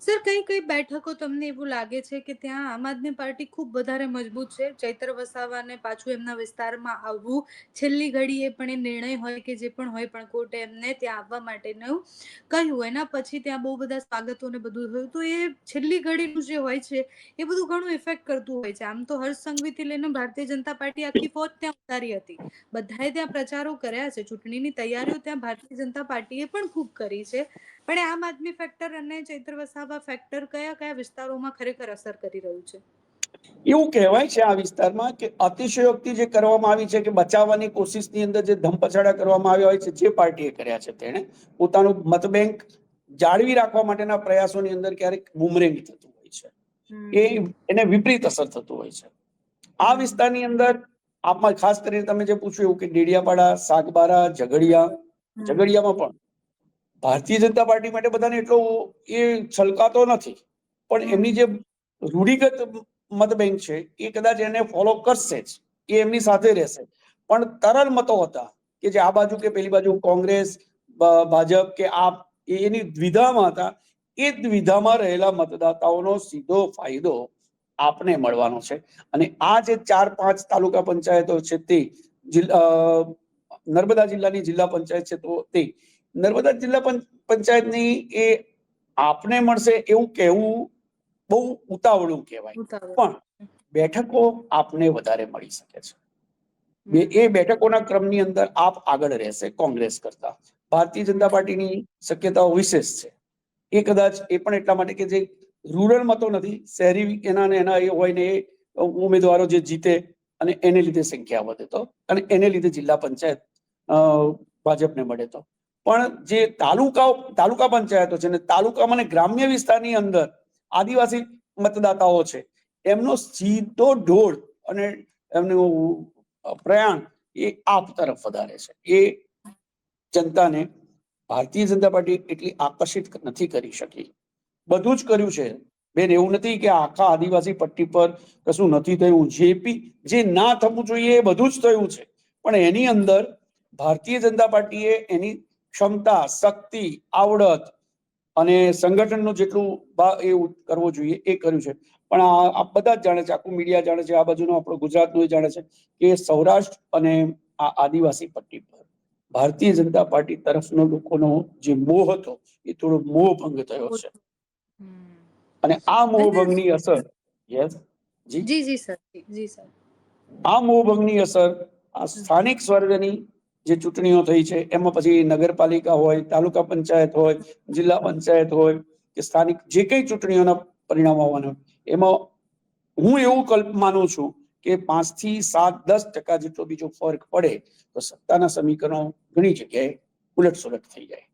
Sir, કઈ કઈ બેઠકો તમને એવું લાગે છે કે ત્યાં આમ આદમી પાર્ટી ખૂબ વધારે મજબૂત છે? ચૈત્ર વસાવાને પાછું એમના વિસ્તારમાં આવવું, છેલ્લી ઘડીએ પણ એ નિર્ણય હોય કે જે પણ હોય પણ કોર્ટે એમને ત્યાં આવવા માટેનું કહ્યું. એના પછી ત્યાં બહુ બધા સ્વાગતો ને બધું થયું. તો એ છેલ્લી ઘડીનું જે હોય છે એ બધું ઘણું ઇફેક્ટ કરતું હોય છે. આમ તો હર્ષ સંઘવીથી લઈને ભારતીય જનતા પાર્ટી આખી ફોજ ત્યાં ઉતારી હતી. બધાએ ત્યાં પ્રચારો કર્યા છે. ચૂંટણીની તૈયારીઓ ત્યાં ભારતીય જનતા પાર્ટીએ પણ ખૂબ કરી છે. પણ આમ આદમી ફેક્ટર અને ચૈત્ર વસાવા ફેક્ટર કયા કયા વિસ્તારોમાં ખરેખર અસર કરી રહ્યું છે? એવું કહેવાય છે આ વિસ્તારમાં કે અતિશયોક્તિ જે કરવામાં આવી છે કે બચાવવાની કોશિશની અંદર જે ધમપછાડા કરવામાં આવ્યા હોય છે, જે પાર્ટીએ કર્યા છે તેણે પોતાનું મતબેંક જાળવી રાખવા માટેના પ્રયાસોની અંદર ક્યારેક બુમરેંગ થતું હોય છે, એને વિપરીત અસર થતું હોય છે. આ વિસ્તારની અંદર આપમાં ખાસ કરીને તમે જે પૂછ્યું એવું કે ડેડિયાપાડા, સાગબારા, ઝઘડિયામાં પણ ભારતીય જનતા પાર્ટી માટે બધાને એટલો એ છલકાતો નથી, પણ એમની જે રૂઢિગત મત બેંક છે એ કદાચ એને ફોલો કરશે જ, એ એમની સાથે રહેશે. પણ તરલ મતો હતા કે જે આ બાજુ કે પેલી બાજુ કોંગ્રેસ, ભાજપ કે આપ એની દ્વિધામાં હતા, એ દ્વિધામાં રહેલા મતદાતાઓનો સીધો ફાયદો આપને મળવાનો છે. અને આ જે 4-5 તાલુકા પંચાયતો છે તે નર્મદા જિલ્લાની જિલ્લા પંચાયત છે, તો તે નર્મદા જિલ્લા પંચાયતની એ આપને મળશે એવું કહેવું બહુ ઉતાવળું કહેવાય. પણ બેઠકો આપને વધારે મળી શકે છે. એ બેઠકોના ક્રમની અંદર આપ આગળ રહેશે કોંગ્રેસ કરતા. ભારતીય જનતા પાર્ટીની શક્યતાઓ વિશેષ છે. એ કદાચ એ પણ એટલા માટે કે જે રૂરલ મતો નથી, શહેરી એના ને એના એ હોય ને એ ઉમેદવારો જે જીતે અને એને લીધે સંખ્યા વધે તો, અને એને લીધે જિલ્લા પંચાયત ભાજપને મળે તો. પણ જે તાલુકા પંચાયતો છે ને તાલુકામાં ને ગ્રામ્ય વિસ્તારની અંદર આદિવાસી મતદાતાઓ છે, એમનો સીધો ઢોળ અને એમનું પ્રયાણ એ આપ તરફ વધારે છે. એ જનતાને ભારતીય જનતા પાર્ટી એટલી આકર્ષિત નથી કરી શકી. બધું જ કર્યું છે બેન, એવું નથી કે આખા આદિવાસી પટ્ટી પર કશું નથી થયું. જે ના થવું જોઈએ એ બધું જ થયું છે. પણ એની અંદર ભારતીય જનતા પાર્ટીએ એની ક્ષમતા, શક્તિ, આવડત અને સંગઠનનું જેટલું એવું કરવો જોઈએ એ કર્યું છે. પણ આ બધા જ જાણે છે, આખું મીડિયા જાણે છે, આ બાજુનો આપણો ગુજરાતનો એ જાણે છે કે સૌરાષ્ટ્ર અને આ આદિવાસી પટ્ટી પર ભારતીય જનતા પાર્ટી તરફનો લોકોનો જે મોહ હતો એ થોડો મોહ ભંગ થયો છે. અને આ મોહભંગની અસર જી જી જી સર, જી સર. આ મોહભંગની અસર આ સ્થાનિક સ્વર્ગની જે ચૂંટણીઓ થઈ છે એમાં પછી નગરપાલિકા હોય, તાલુકા પંચાયત હોય, જિલ્લા પંચાયત હોય કે સ્થાનિક જે કઈ ચૂંટણીઓના પરિણામ આવવાના એમાં હું એવું માનું છું કે 5 થી 7-10% જેટલો બીજો ફરક પડે તો સત્તાના સમીકરણો ઘણી જગ્યાએ ઉલટસુલટ થઈ જાય.